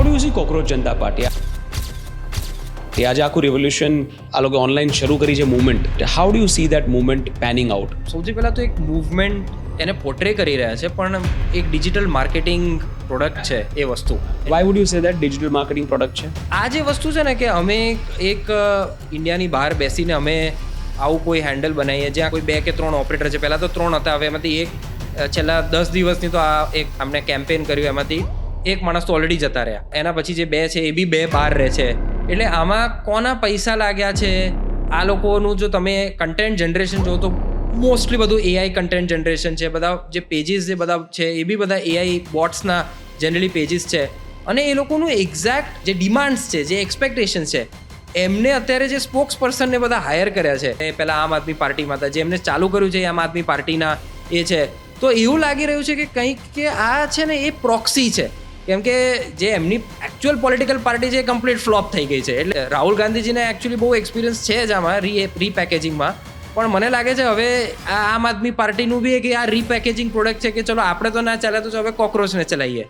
How do you see cockroach Janata party? એ આજે આખું રેવોલ્યુશન આ લોકો ઓનલાઈન શરૂ કરી છે movement. How do you see that movement panning out? સૌથી પહેલાં તો એક મૂવમેન્ટ એને પોર્ટ્રે કરી રહ્યા છે, પણ એક ડિજિટલ માર્કેટિંગ પ્રોડક્ટ છે એ વસ્તુ. Why would you say that digital marketing product છે? આ જે વસ્તુ છે ને કે અમે એક ઇન્ડિયાની બહાર બેસીને અમે આવું કોઈ હેન્ડલ બનાવીએ જ્યાં કોઈ 2 કે 3 ઓપરેટર છે. પહેલાં તો 3 હતા, હવે એમાંથી એક છેલ્લા 10 દિવસની તો આ એક અમને કેમ્પેન કર્યું, એમાંથી એક માણસ તો ઓલરેડી જતા રહ્યા. એના પછી જે 2 છે એ બી 2 બહાર રહે છે. એટલે આમાં કોના પૈસા લાગ્યા છે? આ લોકોનું જો તમે કન્ટેન્ટ જનરેશન જો તો મોસ્ટલી બધું એઆઈ કન્ટેન્ટ જનરેશન છે. બધા જે પેજીસ જે બધા છે એ બી બધા એઆઈ બોટ્સના જનરલી પેજીસ છે. અને એ લોકોનું એક્ઝેક્ટ જે ડિમાન્ડ્સ છે, જે એક્સપેક્ટેશન છે, એમને અત્યારે જે સ્પોક્સ પર્સનને બધા હાયર કર્યા છે, એ પહેલાં આમ આદમી પાર્ટીમાં હતા, જે એમને ચાલુ કર્યું છે એ આમ આદમી પાર્ટીના એ છે. તો એવું લાગી રહ્યું છે કે કંઈક કે આ છે ને એ પ્રોક્સી છે, કેમ કે જે એમની એકચ્યુઅલ પોલિટિકલ પાર્ટી છે એ કમ્પ્લીટ ફ્લોપ થઈ ગઈ છે. એટલે રાહુલ ગાંધીજીને એકચ્યુઅલી બહુ એક્સપિરિયન્સ છે જ આમાં રીપેકેજિંગમાં, પણ મને લાગે છે હવે આ આમ આદમી પાર્ટીનું બી એક આ રીપેકેજિંગ પ્રોડક્ટ છે કે ચલો આપણે તો ના ચાલે તો હવે કોકરોચને ચલાવીએ.